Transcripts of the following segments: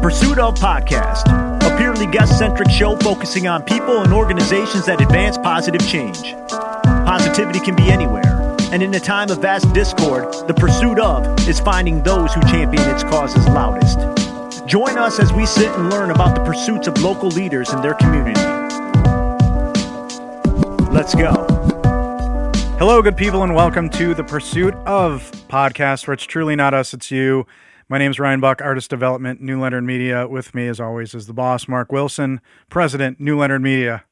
Pursuit of Podcast, a purely guest-centric show focusing on people and organizations that advance positive change. Positivity can be anywhere, and in a time of vast discord, the pursuit of is finding those who champion its causes loudest. Join us as we sit and learn about the pursuits of local leaders in their community. Let's go. Hello, good people, and welcome to the Pursuit of Podcast, where it's truly not us, it's you. My name is Ryan Buck, Artist Development, New Leonard Media. With me, as always, is the boss, Mark Wilson, President, New Leonard Media.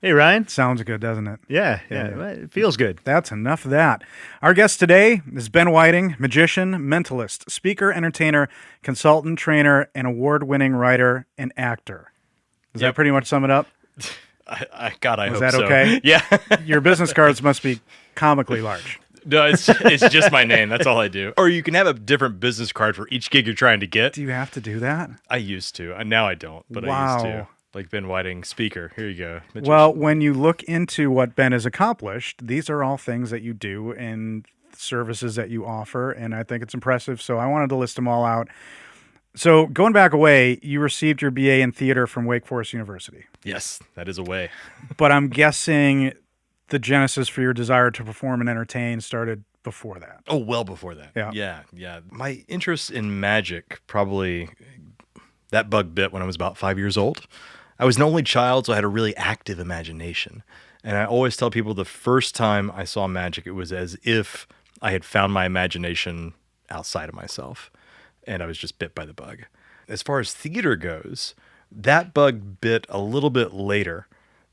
Hey, Ryan. Sounds good, doesn't it? Yeah, it feels good. That's enough of that. Our guest today is Ben Whiting, magician, mentalist, speaker, entertainer, consultant, trainer, and award-winning writer and actor. Does that pretty much sum it up? I hope so. Is that okay? Yeah. Your business cards must be comically large. No, it's just my name. That's all I do. Or you can have a different business card for each gig you're trying to get. Do you have to do that? I used to. Now I don't, but Wow. I used to. Like Ben Whiting, speaker. Here you go. Magician. Well, when you look into what Ben has accomplished, these are all things that you do and services that you offer, and I think it's impressive. So I wanted to list them all out. So going back a way, you received your BA in theater from Wake Forest University. Yes, that is a way. But I'm guessing the genesis for your desire to perform and entertain started before that. Oh, well before that. Yeah. My interest in magic, probably that bug bit when I was about 5 years old. I was an only child, so I had a really active imagination. And I always tell people the first time I saw magic, it was as if I had found my imagination outside of myself. And I was just bit by the bug. As far as theater goes, that bug bit a little bit later.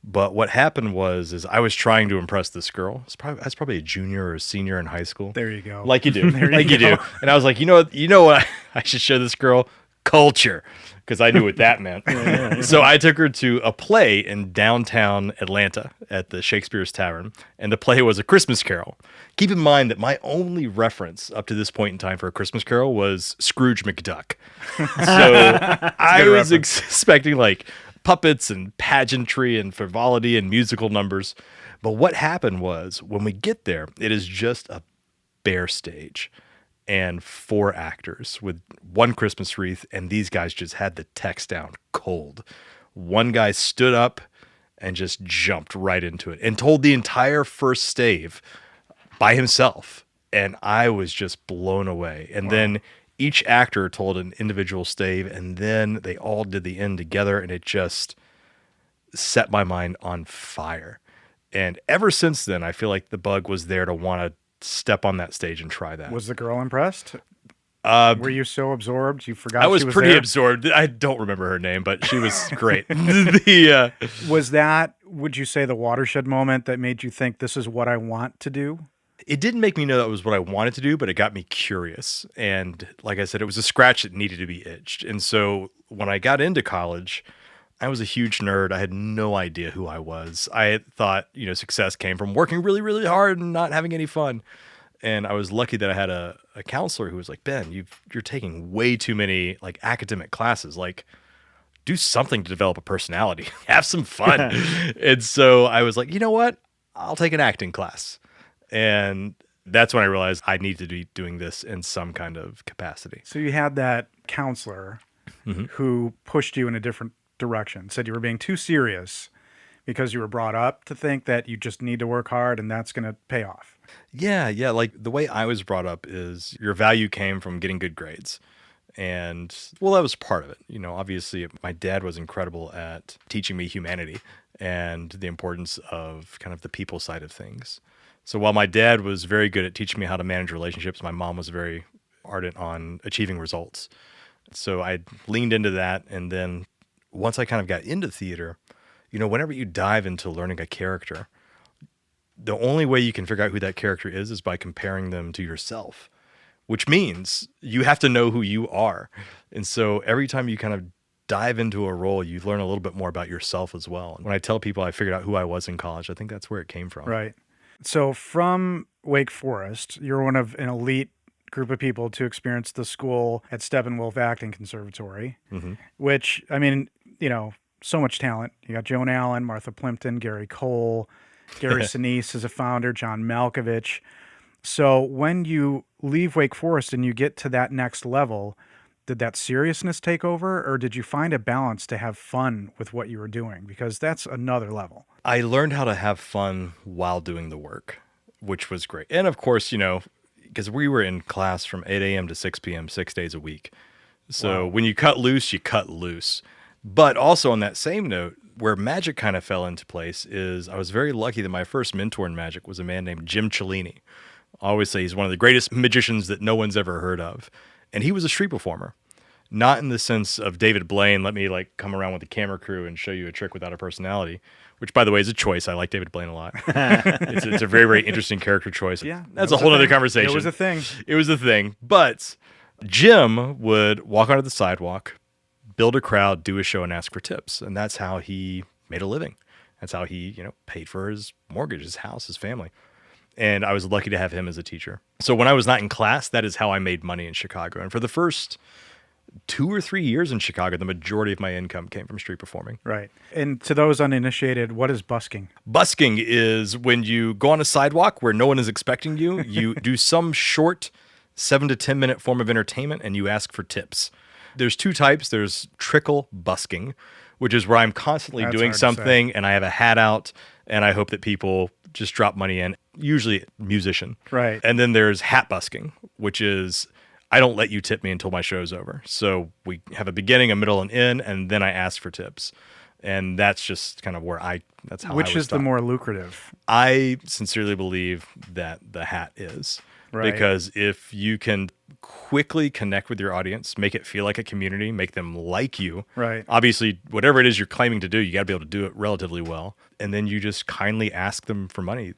But what happened was I was trying to impress this girl. I was probably a junior or a senior in high school. There you go. Like you do. Like you do. And I was like, you know what I should show this girl? Culture. Because I knew what that meant. So I took her to a play in downtown Atlanta at the Shakespeare's Tavern. And the play was A Christmas Carol. Keep in mind that my only reference up to this point in time for A Christmas Carol was Scrooge McDuck. So I was expecting like puppets and pageantry and frivolity and musical numbers. But what happened was when we get there, it is just a bare stage and 4 actors with one Christmas wreath. And these guys just had the text down cold. One guy stood up and just jumped right into it and told the entire first stave by himself. And I was just blown away. And then each actor told an individual stave, and then they all did the end together, and it just set my mind on fire. And ever since then, I feel like the bug was there to want to step on that stage and try that. Was the girl impressed? Were you so absorbed you forgot? I was she was pretty there? absorbed. I don't remember her name, but she was great. Was that, would you say, the watershed moment that made you think this is what I want to do? It didn't make me know that was what I wanted to do, but it got me curious. And like I said, it was a scratch that needed to be itched. And so when I got into college, I was a huge nerd. I had no idea who I was. I thought, success came from working really, really hard and not having any fun. And I was lucky that I had a counselor who was like, Ben, you're taking way too many like academic classes. Like, do something to develop a personality. Have some fun. And so I was like, you know what? I'll take an acting class. And that's when I realized I need to be doing this in some kind of capacity. So you had that counselor who pushed you in a different direction, said you were being too serious because you were brought up to think that you just need to work hard and that's going to pay off. Yeah. Like the way I was brought up is your value came from getting good grades. And well, that was part of it. Obviously my dad was incredible at teaching me humanity and the importance of kind of the people side of things. So while my dad was very good at teaching me how to manage relationships, my mom was very ardent on achieving results. So I leaned into that. And then once I kind of got into theater, whenever you dive into learning a character, the only way you can figure out who that character is by comparing them to yourself, which means you have to know who you are. And so every time you kind of dive into a role, you learn a little bit more about yourself as well. When I tell people I figured out who I was in college, I think that's where it came from. Right. So from Wake Forest, you're one of an elite group of people to experience the school at Steppenwolf Acting Conservatory, which, I mean, so much talent. You got Joan Allen, Martha Plimpton, Gary Cole, Gary Sinise is a founder, John Malkovich. So when you leave Wake Forest and you get to that next level, did that seriousness take over, or did you find a balance to have fun with what you were doing? Because that's another level. I learned how to have fun while doing the work, which was great. And of course, because we were in class from 8 a.m. to 6 p.m., 6 days a week. So when you cut loose, you cut loose. But also on that same note, where magic kind of fell into place is I was very lucky that my first mentor in magic was a man named Jim Cellini. I always say he's one of the greatest magicians that no one's ever heard of. And he was a street performer. Not in the sense of David Blaine, let me like come around with the camera crew and show you a trick without a personality, which by the way is a choice. I like David Blaine a lot. It's a very, very interesting character choice. Yeah, that's a whole other conversation. It was a thing. It was a thing. But Jim would walk onto the sidewalk, build a crowd, do a show, and ask for tips. And that's how he made a living. That's how he, paid for his mortgage, his house, his family. And I was lucky to have him as a teacher. So when I was not in class, that is how I made money in Chicago. And for the first 2 or 3 years in Chicago, the majority of my income came from street performing. Right. And to those uninitiated, what is busking? Busking is when you go on a sidewalk where no one is expecting you, you do some short 7 to 10 minute form of entertainment and you ask for tips. There's 2 types. There's trickle busking, which is where I'm constantly doing something and I have a hat out and I hope that people just drop money in, usually musician. Right. And then there's hat busking, which is I don't let you tip me until my show's over. So we have a beginning, a middle, and end, and then I ask for tips. And that's just kind of where that's how I was Which is the more lucrative? I sincerely believe that the hat is. Right. Because if you can quickly connect with your audience, make it feel like a community, make them like you. Right. Obviously, whatever it is you're claiming to do, you got to be able to do it relatively well. And then you just kindly ask them for money.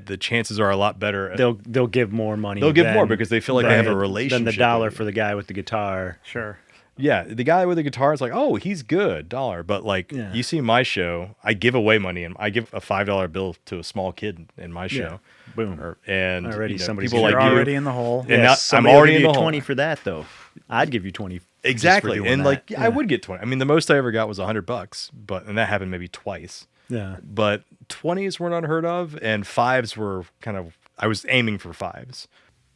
The chances are a lot better. They'll give more money. They'll give more because they feel like they have a relationship. Than the dollar for the guy with the guitar. Sure. Yeah, the guy with the guitar is like, oh, he's good, $1. But like, you see my show, I give away money, and I give a $5 bill to a small kid in my show. Yeah. Boom. And already somebody's people like already in the hole. And now I'm already already in the hole. 20 for that though. I'd give you 20. Exactly, and that. like I would get 20. I mean, the most I ever got was $100, and that happened maybe twice. Yeah. But 20s were not unheard of, and 5s were I was aiming for 5s.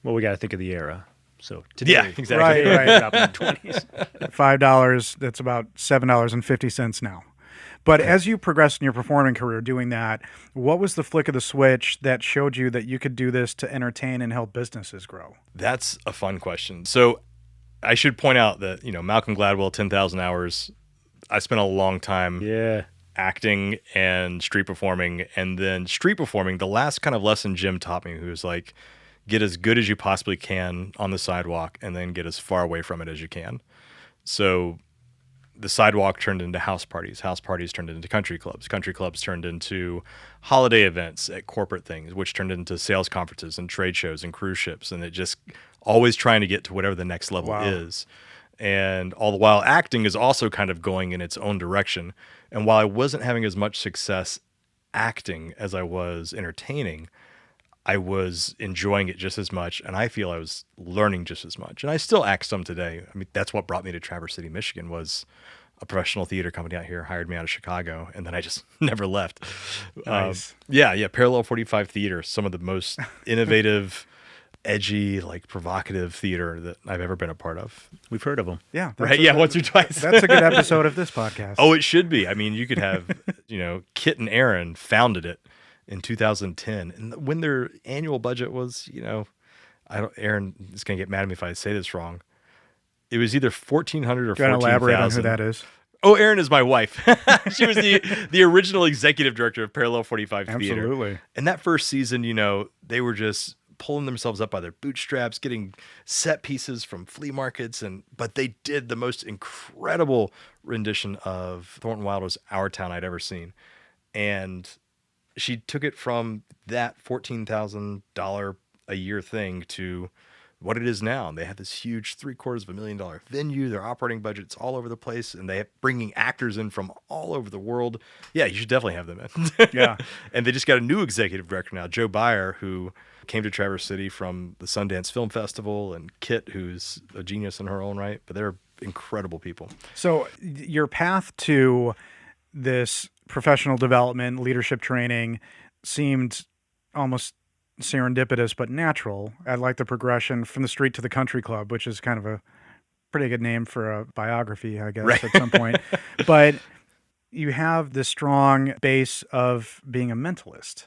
Well, we got to think of the era. So today, yeah, exactly. Right. dropping in 20s. $5, that's about $7.50 now. But as you progressed in your performing career doing that, what was the flick of the switch that showed you that you could do this to entertain and help businesses grow? That's a fun question. So I should point out that, Malcolm Gladwell, 10,000 Hours, I spent a long time acting and street performing. And then street performing, the last kind of lesson Jim taught me, who was like, get as good as you possibly can on the sidewalk and then get as far away from it as you can. So the sidewalk turned into house parties turned into country clubs turned into holiday events at corporate things, which turned into sales conferences and trade shows and cruise ships. And it just always trying to get to whatever the next level is. And all the while acting is also kind of going in its own direction. And while I wasn't having as much success acting as I was entertaining, I was enjoying it just as much, and I feel I was learning just as much. And I still act some today. I mean, that's what brought me to Traverse City, Michigan, was a professional theater company out here hired me out of Chicago, and then I just never left. Nice. Parallel 45 Theater, some of the most innovative, edgy, like provocative theater that I've ever been a part of. We've heard of them. Yeah. Right? Once or twice. That's a good episode of this podcast. Oh, it should be. I mean, you could have, Kit and Aaron founded it in 2010, and when their annual budget was, Aaron is going to get mad at me if I say this wrong. It was either 1,400 or 14,000. Do you want to elaborate on who that is? Oh, Erin is my wife. She was the original executive director of Parallel 45 Theater. Absolutely. And that first season, they were just pulling themselves up by their bootstraps, getting set pieces from flea markets, but they did the most incredible rendition of Thornton Wilder's Our Town I'd ever seen. And she took it from that $14,000 a year thing to what it is now. They have this huge $750,000 venue. Their operating budget's all over the place, and they're bringing actors in from all over the world. Yeah, you should definitely have them in. Yeah. And they just got a new executive director now, Joe Byer, who came to Traverse City from the Sundance Film Festival, and Kit, who's a genius in her own right. But they're incredible people. So your path to this professional development, leadership training seemed almost serendipitous but natural. I like the progression from the street to the country club, which is kind of a pretty good name for a biography, I guess, at some point. But you have this strong base of being a mentalist.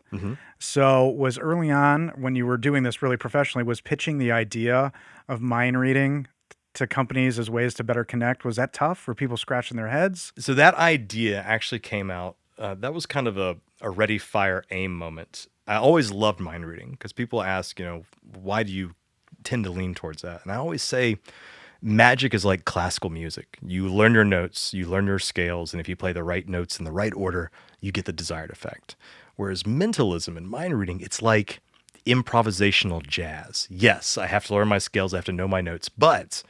So was early on, when you were doing this really professionally, was pitching the idea of mind reading to companies as ways to better connect, was that tough? Were people scratching their heads? So that idea actually came out. That was kind of a ready, fire, aim moment. I always loved mind reading because people ask, why do you tend to lean towards that? And I always say magic is like classical music. You learn your notes, you learn your scales, and if you play the right notes in the right order, you get the desired effect. Whereas mentalism and mind reading, it's like improvisational jazz. Yes, I have to learn my scales, I have to know my notes, but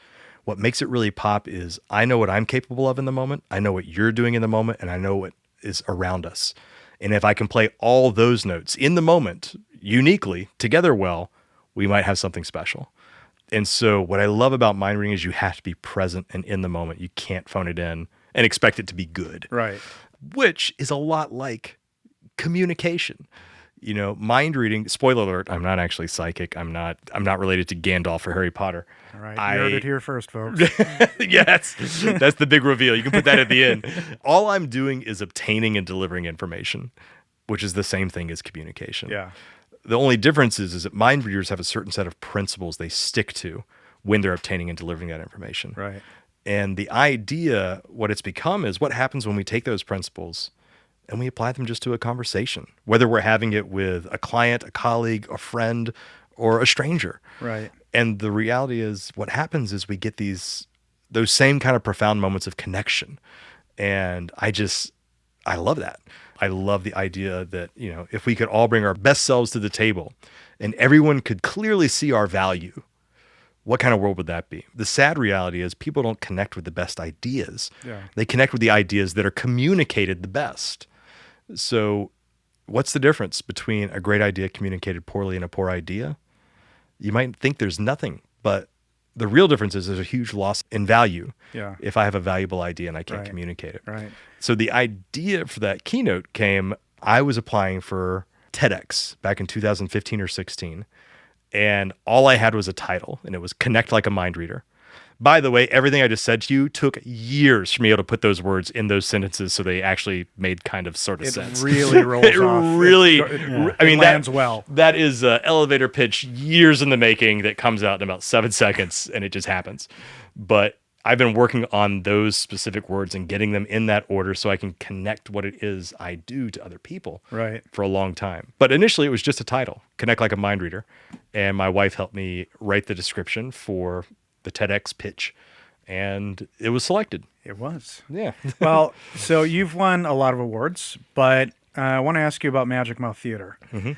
what makes it really pop is I know what I'm capable of in the moment, I know what you're doing in the moment, and I know what is around us. And if I can play all those notes in the moment, uniquely, together well, we might have something special. And so what I love about mind reading is you have to be present and in the moment. You can't phone it in and expect it to be good. Right. Which is a lot like communication. Mind reading, spoiler alert, I'm not actually psychic. I'm not related to Gandalf or Harry Potter. All right. You heard it here first, folks. Yes. That's the big reveal. You can put that at the end. All I'm doing is obtaining and delivering information, which is the same thing as communication. Yeah. The only difference is that mind readers have a certain set of principles they stick to when they're obtaining and delivering that information. Right. And the idea, what it's become, is what happens when we take those principles and we apply them just to a conversation, whether we're having it with a client, a colleague, a friend, or a stranger. Right. And the reality is what happens is we get those same kind of profound moments of connection. And I love that. I love the idea that, if we could all bring our best selves to the table and everyone could clearly see our value, what kind of world would that be? The sad reality is people don't connect with the best ideas. Yeah. They connect with the ideas that are communicated the best. So what's the difference between a great idea communicated poorly and a poor idea? You might think there's nothing, but the real difference is there's a huge loss in value if I have a valuable idea and I can't communicate it. Right. So the idea for that keynote came, I was applying for TEDx back in 2015 or 16, and all I had was a title, and it was Connect Like a Mind Reader. By the way, everything I just said to you took years for me to put those words in those sentences so they actually made kind of sort of sense. It really rolls off. Really, I mean, it lands well. That is an elevator pitch years in the making that comes out in about 7 seconds, and it just happens. But I've been working on those specific words and getting them in that order so I can connect what it is I do to other people for a long time. But initially, it was just a title, Connect Like a Mind Reader. And my wife helped me write the description for the TEDx pitch, and it was selected. It was. Yeah. Well, so you've won a lot of awards, but I want to ask you about MagicMouth Theatre. Mm-hmm.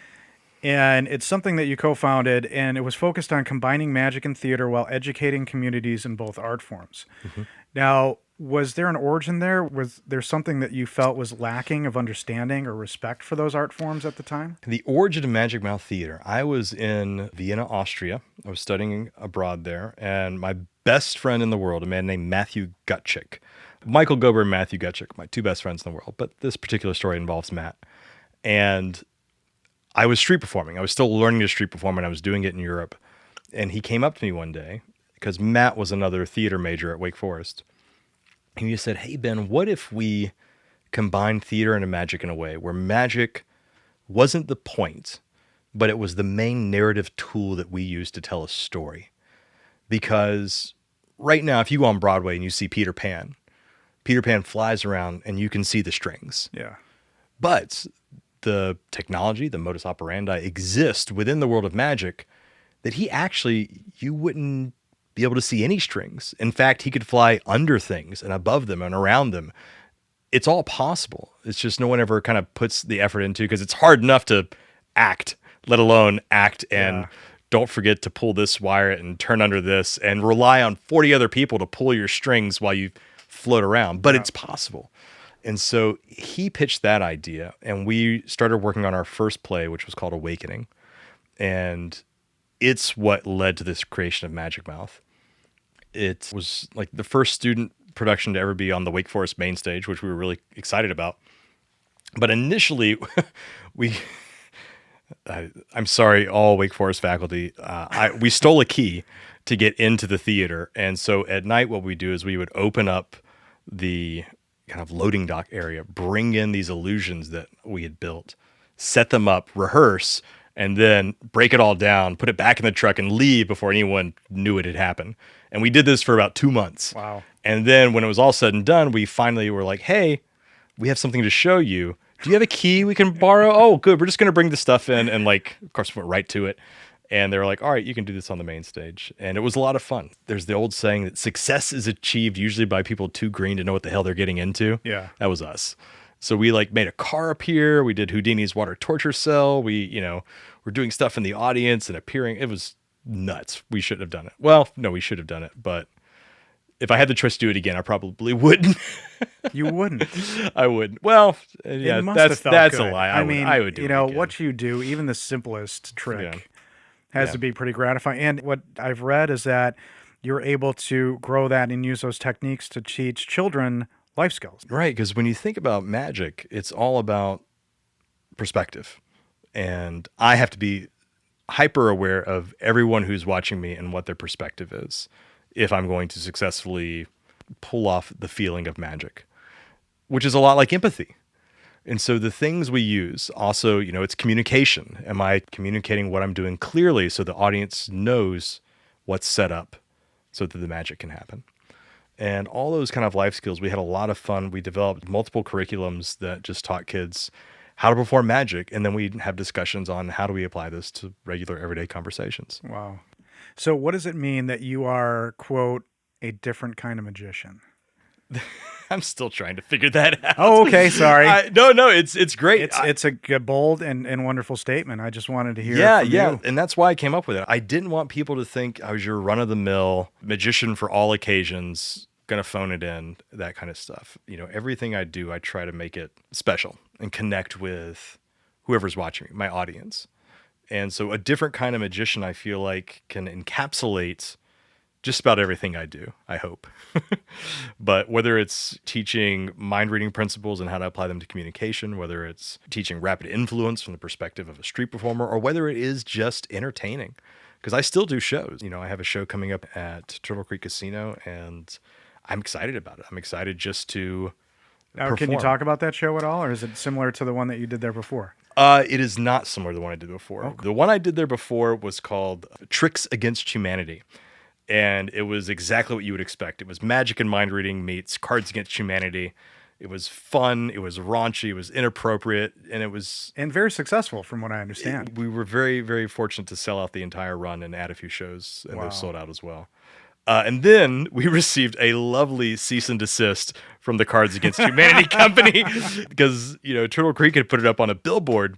And it's something that you co-founded, and it was focused on combining magic and theater while educating communities in both art forms. Mm-hmm. Now, was there an origin there? Was there something that you felt was lacking of understanding or respect for those art forms at the time? The origin of MagicMouth Theatre. I was in Vienna, Austria. I was studying abroad there, and my best friend in the world, a man named Matthew Gutchick. Michael Gober and Matthew Gutchick, my two best friends in the world, but this particular story involves Matt. And I was street performing. I was still learning to street perform, and I was doing it in Europe. And he came up to me one day, because Matt was another theater major at Wake Forest. And he said, hey, Ben, what if we combined theater and magic in a way where magic wasn't the point, but it was the main narrative tool that we use to tell a story? Because right now, if you go on Broadway and you see Peter Pan flies around and you can see the strings. Yeah. But the technology, the modus operandi exist within the world of magic that you wouldn't be able to see any strings. In fact, he could fly under things and above them and around them. It's all possible. It's just no one ever kind of puts the effort into, because it's hard enough to act, let alone act and don't forget to pull this wire and turn under this and rely on 40 other people to pull your strings while you float around. But it's possible. And so he pitched that idea, and we started working on our first play, which was called Awakening. And it's what led to this creation of MagicMouth. It was like the first student production to ever be on the Wake Forest main stage, which we were really excited about. But initially, I'm sorry, all Wake Forest faculty, we stole a key to get into the theater. And so at night, what we do is we would open up the kind of loading dock area, bring in these illusions that we had built, set them up, rehearse, and then break it all down, put it back in the truck, and leave before anyone knew it had happened. And we did this for about 2 months. Wow. And then when it was all said and done, we finally were like, hey, we have something to show you. Do you have a key we can borrow? Oh, good. We're just going to bring the stuff in. And like, of course, we went right to it. And they were like, all right, you can do this on the main stage. And it was a lot of fun. There's the old saying that success is achieved usually by people too green to know what the hell they're getting into. Yeah. That was us. So we like made a car appear. We did Houdini's water torture cell. We, were doing stuff in the audience and appearing. It was nuts. We shouldn't have done it. Well, no, we should have done it. But if I had the choice to do it again, I probably wouldn't. You wouldn't. I wouldn't. Well, yeah, It must have that's felt a good. lie. I mean, I would do it again. what you do, even the simplest trick Yeah. has Yeah. to be pretty gratifying. And what I've read is that you're able to grow that and use those techniques to teach children life skills. Right, because when you think about magic, it's all about perspective. And I have to be hyper aware of everyone who's watching me and what their perspective is if I'm going to successfully pull off the feeling of magic, which is a lot like empathy. And so the things we use also, it's communication. Am I communicating what I'm doing clearly so the audience knows what's set up so that the magic can happen? And all those kind of life skills, we had a lot of fun. We developed multiple curriculums that just taught kids how to perform magic. And then we'd have discussions on how do we apply this to regular everyday conversations. Wow. So what does it mean that you are, quote, a different kind of magician? I'm still trying to figure that out. Oh, okay. Sorry. No, it's great. It's a bold and wonderful statement. I just wanted to hear Yeah, it from yeah. you. And that's why I came up with it. I didn't want people to think I was your run-of-the-mill magician for all occasions, gonna phone it in, that kind of stuff. Everything I do, I try to make it special and connect with whoever's watching me, my audience. And so a different kind of magician, I feel like, can encapsulate just about everything I do, I hope. But whether it's teaching mind reading principles and how to apply them to communication, whether it's teaching rapid influence from the perspective of a street performer, or whether it is just entertaining, because I still do shows. I have a show coming up at Turtle Creek Casino, and I'm excited about it. I'm excited just to Now, can you perform. talk about that show at all, or is it similar to the one that you did there before? It is not similar to the one I did before. Okay. The one I did there before was called Tricks Against Humanity. And it was exactly what you would expect. It was magic and mind reading meets Cards Against Humanity. It was fun. It was raunchy. It was inappropriate. And it was... And very successful, from what I understand. We were very, very fortunate to sell out the entire run and add a few shows, and Wow. those sold out as well. And then we received a lovely cease and desist from the Cards Against Humanity company because, Turtle Creek had put it up on a billboard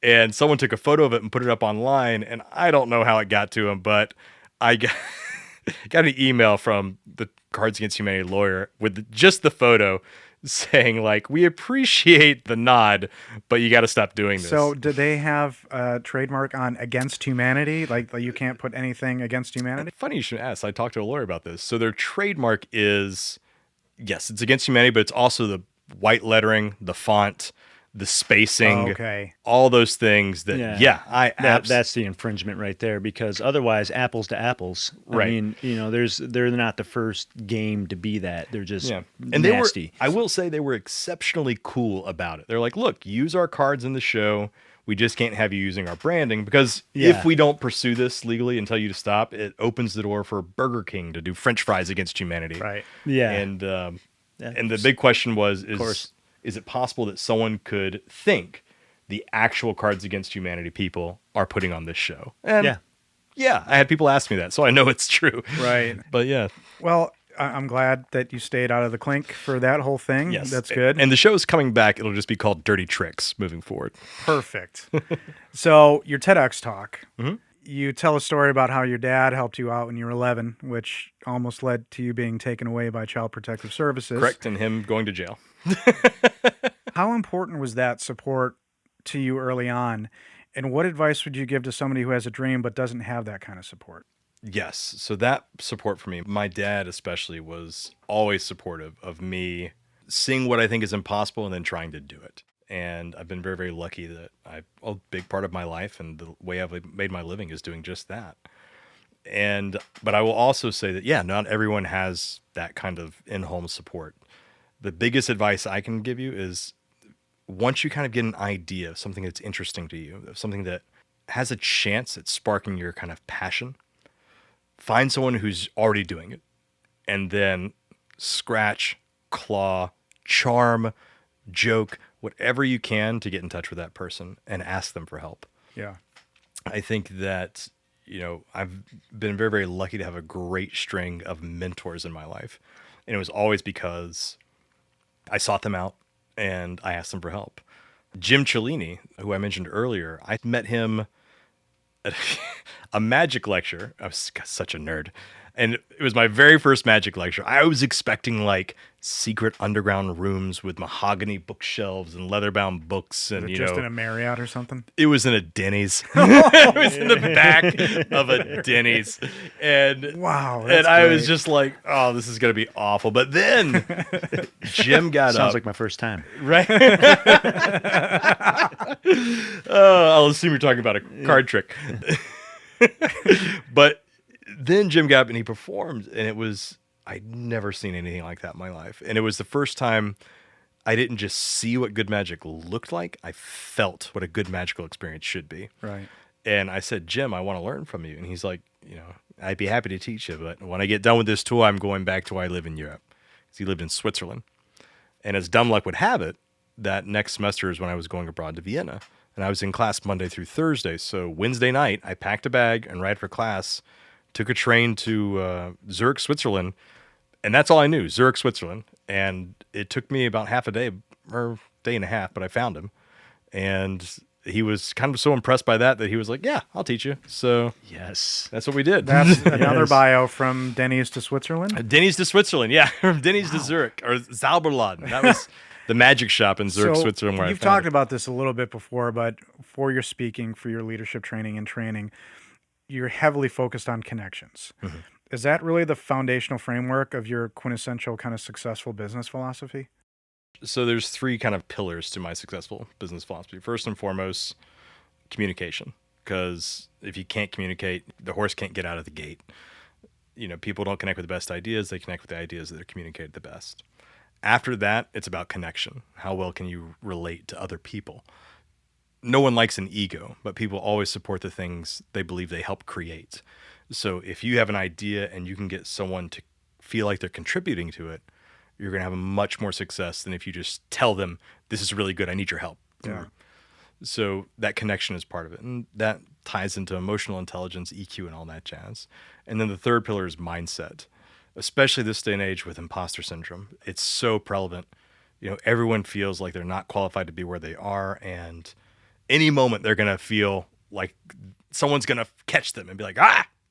and someone took a photo of it and put it up online. And I don't know how it got to him, but I got an email from the Cards Against Humanity lawyer with just the photo saying, like, we appreciate the nod, but you got to stop doing this. So did they have a trademark on against humanity? Like you can't put anything against humanity? Funny you should ask. I talked to a lawyer about this. So their trademark is, yes, it's against humanity, but it's also the white lettering, the font, the spacing, Okay. all those things that, That's the infringement right there, because otherwise, apples to apples. Right. I mean, they're not the first game to be that. They're just And nasty. I will say they were exceptionally cool about it. They're like, look, use our cards in the show. We just can't have you using our branding because if we don't pursue this legally and tell you to stop, it opens the door for Burger King to do French fries against humanity. Right. Yeah. And the big question was, course. Is it possible that someone could think the actual Cards Against Humanity people are putting on this show? And yeah, I had people ask me that, so I know it's true. Right. But yeah. Well, I'm glad that you stayed out of the clink for that whole thing. Yes. That's good. And the show's coming back. It'll just be called Dirty Tricks moving forward. Perfect. So your TEDx talk, Mhm. you tell a story about how your dad helped you out when you were 11, which almost led to you being taken away by Child Protective Services. Correct, and him going to jail. How important was that support to you early on? And what advice would you give to somebody who has a dream but doesn't have that kind of support? Yes. So that support for me, my dad especially, was always supportive of me seeing what I think is impossible and then trying to do it. And I've been very, very lucky that a big part of my life and the way I've made my living is doing just that. But I will also say that, yeah, not everyone has that kind of in-home support. The biggest advice I can give you is once you kind of get an idea of something that's interesting to you, of something that has a chance at sparking your kind of passion, find someone who's already doing it, and then scratch, claw, charm, joke, whatever you can to get in touch with that person and ask them for help. Yeah. I think that, I've been very, very lucky to have a great string of mentors in my life. And it was always because I sought them out and I asked them for help. Jim Cellini, who I mentioned earlier, I met him at a magic lecture. I was such a nerd. And it was my very first magic lecture. I was expecting like secret underground rooms with mahogany bookshelves and leather-bound books, and Just in a Marriott or something. it was in a Denny's. It was in the back of a Denny's, and Wow, and that's I was great. just like, oh, this is gonna be awful. But then Jim got Sounds up, like my first time. right? I'll assume you're talking about a card trick. But then Jim got up and he performed, and I'd never seen anything like that in my life. And it was the first time I didn't just see what good magic looked like, I felt what a good magical experience should be. Right. And I said, Jim, I want to learn from you. And he's like, I'd be happy to teach you, but when I get done with this tour, I'm going back to where I live in Europe. Because he lived in Switzerland. And as dumb luck would have it, that next semester is when I was going abroad to Vienna. And I was in class Monday through Thursday. So Wednesday night, I packed a bag and right after class, took a train to Zurich, Switzerland. And that's all I knew, Zurich, Switzerland. And it took me about half a day or day and a half, but I found him. And he was kind of so impressed by that he was like, yeah, I'll teach you. So Yes. that's what we did. That's another Yes. bio from Denny's to Switzerland. Denny's to Switzerland. Yeah, from Denny's to Zurich, or Zauberladen. That was the magic shop in Zurich, So Switzerland, where you've I found talked it. about this a little bit before, but for your speaking, for your leadership training, you're heavily focused on connections. Mm-hmm. Is that really the foundational framework of your quintessential kind of successful business philosophy? So there's three kind of pillars to my successful business philosophy. First and foremost, communication. Because if you can't communicate, the horse can't get out of the gate. People don't connect with the best ideas. They connect with the ideas that are communicated the best. After that, it's about connection. How well can you relate to other people? No one likes an ego, but people always support the things they believe they help create. So if you have an idea and you can get someone to feel like they're contributing to it, you're going to have much more success than if you just tell them, this is really good, I need your help. Yeah. So that connection is part of it. And that ties into emotional intelligence, EQ, and all that jazz. And then the third pillar is mindset, especially this day and age with imposter syndrome. It's so prevalent. Everyone feels like they're not qualified to be where they are. And any moment they're going to feel like someone's going to catch them and be like,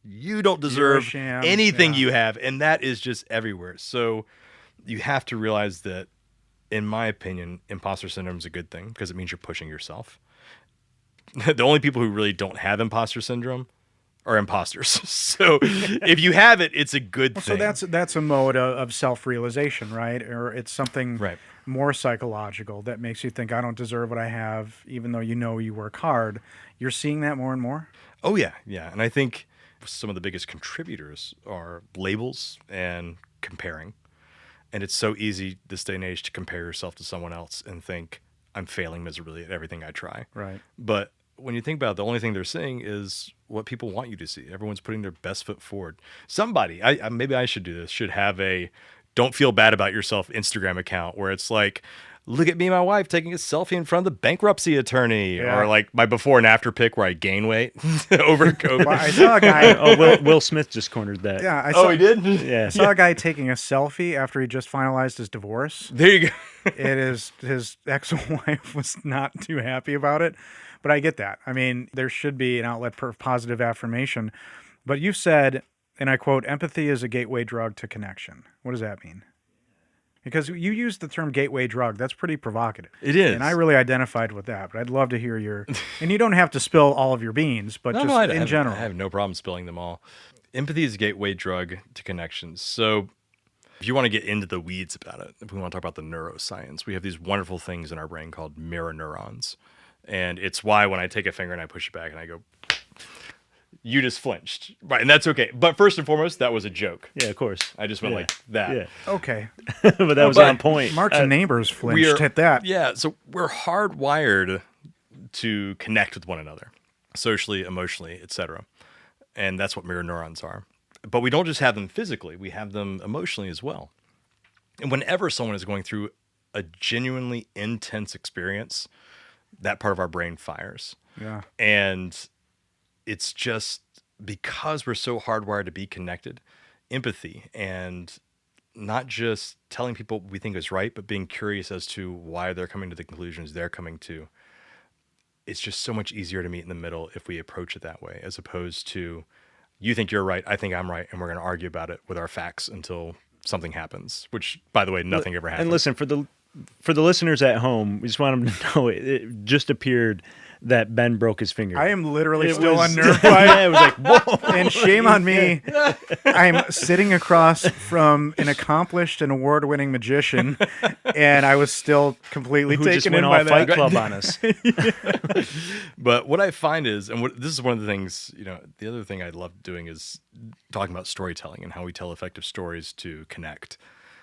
you don't deserve sham. anything Yeah. you have. And that is just everywhere. So you have to realize that, in my opinion, imposter syndrome is a good thing because it means you're pushing yourself. The only people who really don't have imposter syndrome are imposters. So if you have it, it's a good So thing. that's a mode of self-realization, right? Or it's something Right. more psychological that makes you think, I don't deserve what I have, even though you work hard. You're seeing that more and more? Oh, yeah. Yeah. And I think some of the biggest contributors are labels and comparing. And it's so easy this day and age to compare yourself to someone else and think, I'm failing miserably at everything I try. Right. But when you think about it, the only thing they're saying is what people want you to see. Everyone's putting their best foot forward. Somebody, maybe I should do this, should have a don't feel bad about yourself Instagram account where it's like, look at me and my wife taking a selfie in front of the bankruptcy attorney. Yeah. Or like my before and after pic where I gain weight over COVID. Well, I saw a guy. Will Smith just cornered that. Yeah, I Oh, saw, he did? Yeah. I saw a guy taking a selfie after he just finalized his divorce. There you go. It is his ex-wife was not too happy about it, but I get that. I mean, there should be an outlet for positive affirmation. But you said, and I quote, empathy is a gateway drug to connection. What does that mean? Because you used the term gateway drug. That's pretty provocative. It is. And I really identified with that, but I'd love to hear your, and you don't have to spill all of your beans, but No, just no, I in have- general. I have no problem spilling them all. Empathy is a gateway drug to connections. So if you want to get into the weeds about it, if we want to talk about the neuroscience, we have these wonderful things in our brain called mirror neurons. And it's why when I take a finger and I push it back and I go, You just flinched. Right, and that's okay. But first and foremost, that was a joke. Yeah, of course. I just went like that. Yeah. Okay. But that was on point. Mark's neighbors flinched are- at that. Yeah, so we're hardwired to connect with one another, socially, emotionally, etc. And that's what mirror neurons are. But we don't just have them physically, we have them emotionally as well. And whenever someone is going through a genuinely intense experience, that part of our brain fires. Yeah. And it's just because we're so hardwired to be connected, empathy, and not just telling people what we think is right, but being curious as to why they're coming to the conclusions they're coming to. It's just so much easier to meet in the middle if we approach it that way, as opposed to you think you're right, I think I'm right, and we're going to argue about it with our facts until something happens, which, by the way, nothing ever happens. And listen, for the listeners at home, we just want them to know it just appeared that Ben broke his finger. I am literally It still was- unnerved by Yeah, it. it was like, whoa. And shame on me. I'm sitting across from an accomplished and award-winning magician, and I was still completely Who taken just in went by all Fight that. Club on us. But what I find is, and this is one of the things, the other thing I love doing is talking about storytelling and how we tell effective stories to connect.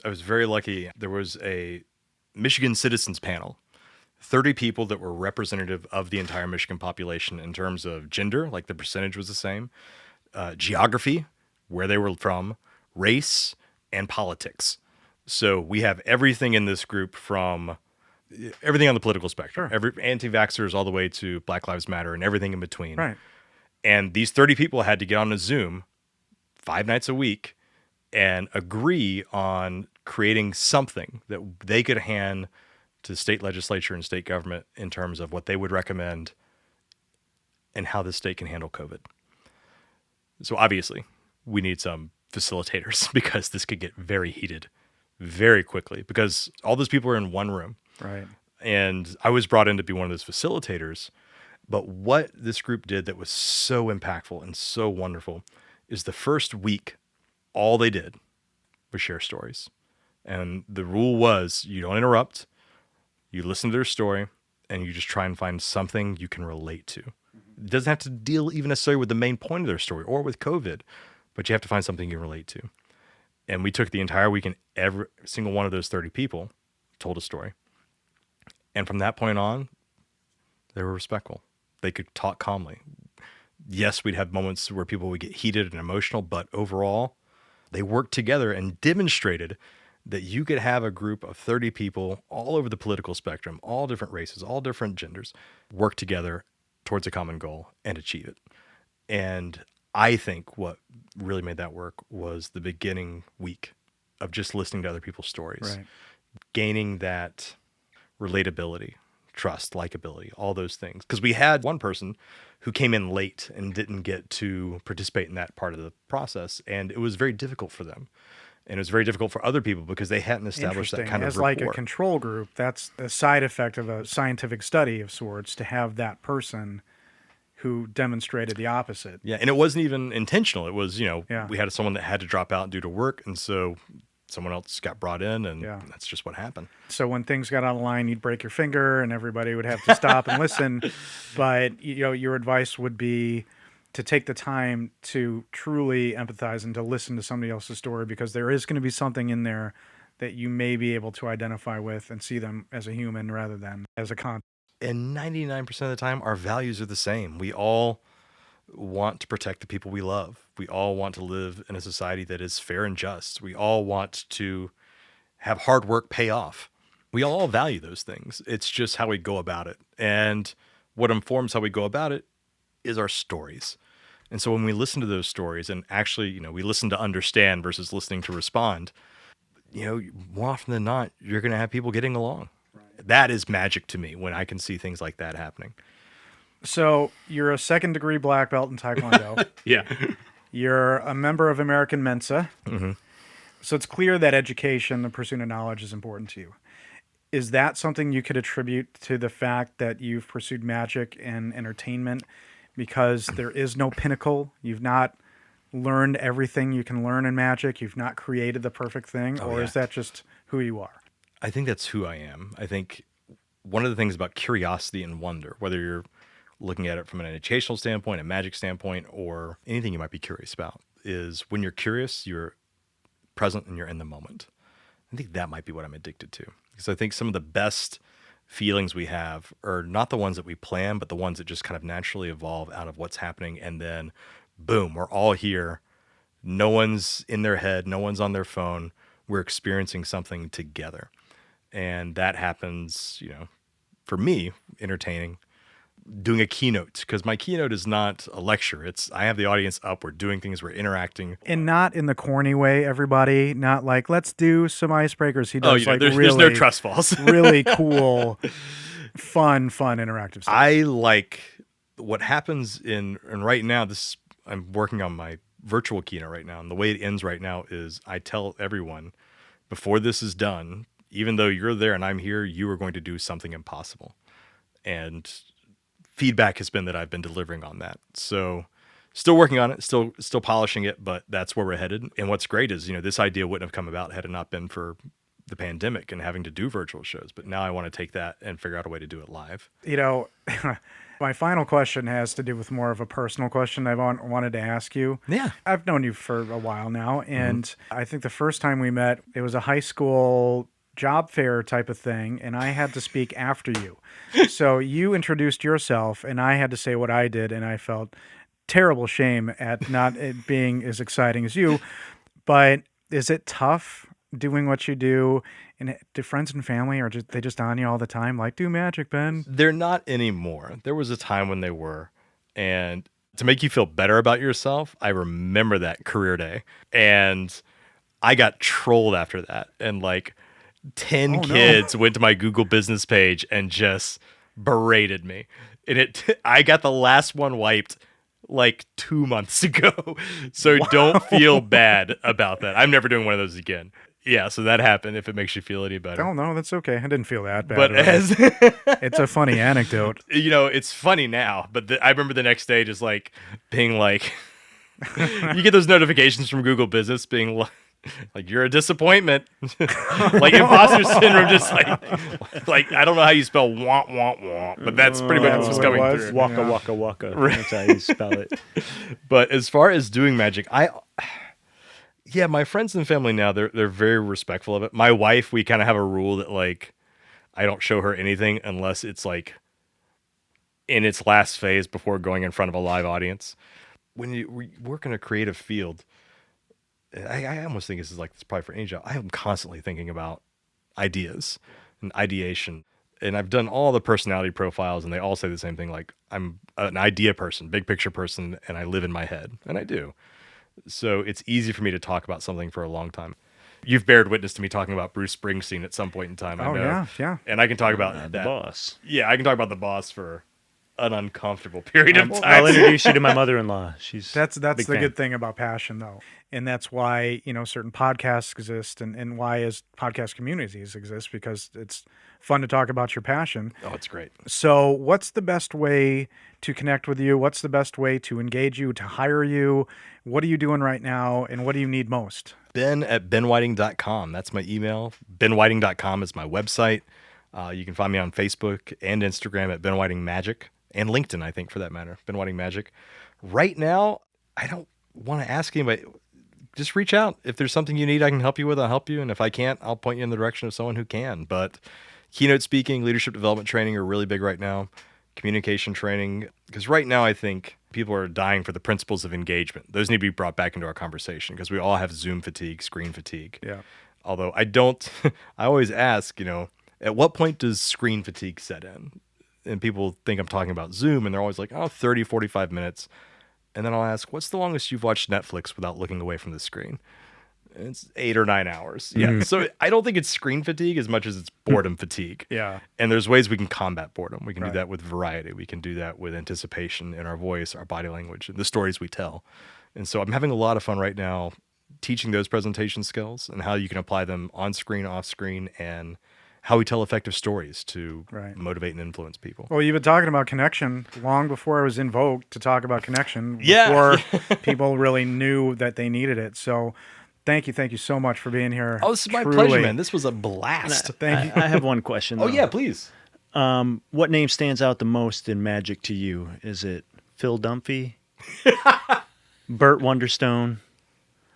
I was very lucky. There was a Michigan citizens panel, 30 people that were representative of the entire Michigan population in terms of gender, like the percentage was the same, geography, where they were from, race, and politics. So we have everything in this group from everything on the political spectrum, every anti-vaxxers all the way to Black Lives Matter and everything in between. Right. And these 30 people had to get on a Zoom 5 nights a week and agree on creating something that they could hand to the state legislature and state government in terms of what they would recommend and how the state can handle COVID. So obviously, we need some facilitators because this could get very heated very quickly because all those people are in one room. Right. And I was brought in to be one of those facilitators. But what this group did that was so impactful and so wonderful is the first week, all they did was share stories. And the rule was you don't interrupt, you listen to their story, and you just try and find something you can relate to. It doesn't have to deal even necessarily with the main point of their story or with COVID, but you have to find something you can relate to. And we took the entire week and every single one of those 30 people told a story. And from that point on, they were respectful. They could talk calmly. Yes, we'd have moments where people would get heated and emotional, but overall, they worked together and demonstrated that you could have a group of 30 people all over the political spectrum, all different races, all different genders, work together towards a common goal and achieve it. And I think what really made that work was the beginning week of just listening to other people's stories, Right. gaining that relatability, trust, likability, all those things. Because we had one person who came in late and didn't get to participate in that part of the process, and it was very difficult for them. And it was very difficult for other people because they hadn't established that kind of As rapport. like a control group, that's a side effect of a scientific study of sorts to have that person who demonstrated the opposite. Yeah, and it wasn't even intentional. It was, Yeah. we had someone that had to drop out due to work, and so someone else got brought in, and Yeah. that's just what happened. So when things got out of line, you'd break your finger and everybody would have to stop and listen. But your advice would be to take the time to truly empathize and to listen to somebody else's story, because there is going to be something in there that you may be able to identify with and see them as a human rather than as a con. And 99% of the time, our values are the same. We all want to protect the people we love. We all want to live in a society that is fair and just. We all want to have hard work pay off. We all value those things. It's just how we go about it. And what informs how we go about it is our stories. And so when we listen to those stories and actually, we listen to understand versus listening to respond, more often than not, you're going to have people getting along. Right. That is magic to me when I can see things like that happening. So you're a second-degree black belt in Taekwondo. Yeah. You're a member of American Mensa. Mm-hmm. So it's clear that education, the pursuit of knowledge, is important to you. Is that something you could attribute to the fact that you've pursued magic and entertainment because there is no pinnacle? You've not learned everything you can learn in magic. You've not created the perfect thing. Or is that just who you are? I think that's who I am. I think one of the things about curiosity and wonder, whether you're looking at it from an educational standpoint, a magic standpoint, or anything you might be curious about, is when you're curious, you're present and you're in the moment. I think that might be what I'm addicted to, because I think some of the best feelings we have are not the ones that we plan, but the ones that just kind of naturally evolve out of what's happening. And then boom, we're all here. No one's in their head. No one's on their phone. We're experiencing something together. And that happens, for me, entertaining, doing a keynote, because my keynote is not a lecture. I have the audience up. We're doing things. We're interacting. And not in the corny way, everybody. Not like, let's do some icebreakers. He does there's no trust falls. Really cool, fun interactive stuff. I like what happens and right now, I'm working on my virtual keynote right now. And the way it ends right now is I tell everyone before this is done, even though you're there and I'm here, you are going to do something impossible. And feedback has been that I've been delivering on that. So still working on it, still polishing it, but that's where we're headed. And what's great is, this idea wouldn't have come about had it not been for the pandemic and having to do virtual shows. But now I want to take that and figure out a way to do it live. My final question has to do with more of a personal question I wanted to ask you. Yeah. I've known you for a while now, and I think the first time we met, it was a high school job fair type of thing, and I had to speak after you. So you introduced yourself, and I had to say what I did, and I felt terrible shame at not it being as exciting as you. But is it tough doing what you do? And do friends and family, are they just on you all the time? Like, do magic, Ben? They're not anymore. There was a time when they were. And to make you feel better about yourself, I remember that career day. And I got trolled after that. And 10 kids went to my Google business page and just berated me. And I got the last one wiped 2 months ago. So don't feel bad about that. I'm never doing one of those again. Yeah, so that happened, if it makes you feel any better. Oh, no, that's okay. I didn't feel that bad. But it's a funny anecdote. It's funny now, but I remember the next day just being you get those notifications from Google Business being you're a disappointment. Imposter syndrome, just I don't know how you spell want, but that's pretty much what's coming through. Waka, waka. That's how you spell it. But as far as doing magic, my friends and family now, they're very respectful of it. My wife, we kind of have a rule that I don't show her anything unless it's in its last phase before going in front of a live audience. When you work in a creative field, I almost think this is this probably for any job. I am constantly thinking about ideas and ideation. And I've done all the personality profiles, and they all say the same thing. I'm an idea person, big picture person, and I live in my head. And I do. So it's easy for me to talk about something for a long time. You've bared witness to me talking about Bruce Springsteen at some point in time. I know. Yeah. And I can talk about that. The Boss. Yeah, I can talk about the Boss for an uncomfortable period of time. I'll introduce you to my mother-in-law. That's the good thing about passion, though. And that's why, certain podcasts exist and why as podcast communities exist, because it's fun to talk about your passion. Oh, it's great. So what's the best way to connect with you? What's the best way to engage you, to hire you? What are you doing right now, and what do you need most? Ben@benwhiting.com. That's my email. benwhiting.com is my website. You can find me on Facebook and Instagram at Ben Whiting Magic, and LinkedIn, I think, for that matter, Ben Whiting Magic. Right now, I don't want to ask anybody. Just reach out. If there's something you need I can help you with, I'll help you. And if I can't, I'll point you in the direction of someone who can. But keynote speaking, leadership development training are really big right now. Communication training. Because right now, I think people are dying for the principles of engagement. Those need to be brought back into our conversation, because we all have Zoom fatigue, screen fatigue. Yeah. Although I always ask, at what point does screen fatigue set in? And people think I'm talking about Zoom, and they're always 30, 45 minutes. And then I'll ask, what's the longest you've watched Netflix without looking away from the screen? And it's 8 or 9 hours. Yeah. So I don't think it's screen fatigue as much as it's boredom fatigue. Yeah. And there's ways we can combat boredom. We can do that with variety. We can do that with anticipation in our voice, our body language, and the stories we tell. And so I'm having a lot of fun right now teaching those presentation skills and how you can apply them on screen, off screen, and how we tell effective stories to motivate and influence people. Well, you've been talking about connection long before I was in vogue to talk about connection. Yeah. Before people really knew that they needed it. So thank you so much for being here. Oh, this is my pleasure, man. This was a blast. Thank you. I have one question. Oh, yeah, please. What name stands out the most in magic to you? Is it Phil Dunphy, Burt Wonderstone,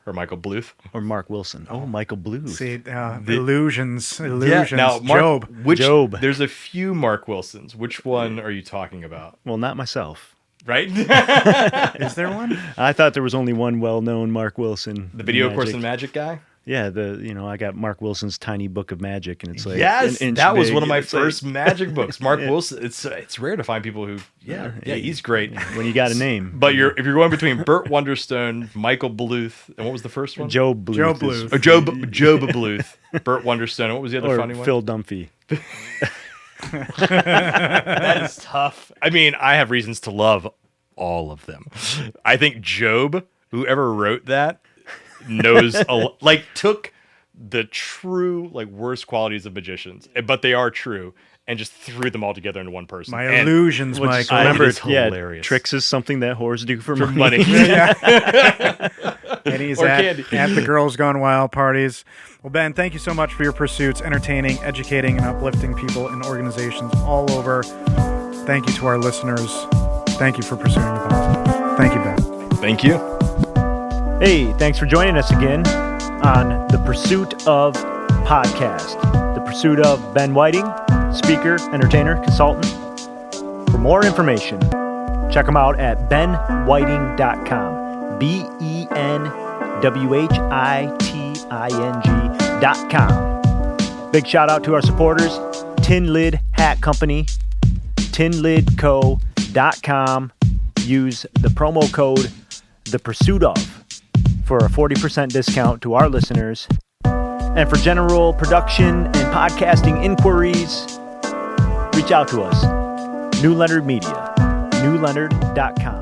Or Michael Bluth. or Mark Wilson? Oh, Michael Bluth. See, illusions. Yeah, now, Mark, Job. Job. There's a few Mark Wilsons. Which one are you talking about? Well, not myself. Right? Is there one? I thought there was only one well-known Mark Wilson. The video in course magic. in magic guy? Yeah, I got Mark Wilson's Tiny Book of Magic, and it's like Yes, an inch that was big, one of my and it's like- first magic books. Mark Wilson. It's rare to find people who, he's great. when you got a name. But if you're going between Burt Wonderstone, Michael Bluth, and what was the first one? Job Bluth. Job is- Bluth. Or Job Bluth, Burt Wonderstone. And what was the other Or funny one? Phil Dunphy. That is tough. I mean, I have reasons to love all of them. I think Job, whoever wrote that, knows took the true worst qualities of magicians, but they are true, and just threw them all together into one person. My And illusions, Michael. remember- Remember, is hilarious. tricks is something that whores do for for money. money. And he's Or at candy. the Girls Gone Wild parties. Well, Ben, thank you so much for your pursuits, entertaining, educating, and uplifting people and organizations all over. Thank you to our listeners. Thank you for pursuing the positive. Thank you, Ben. Thank you. Hey, thanks for joining us again on The Pursuit of Podcast. The Pursuit of Ben Whiting, speaker, entertainer, consultant. For more information, check him out at benwhiting.com. BenWhiting.com. Big shout out to our supporters, Tin Lid Hat Company, tinlidco.com. Use the promo code The Pursuit Of for a 40% discount to our listeners. And for general production and podcasting inquiries, reach out to us. New Leonard Media, newleonard.com.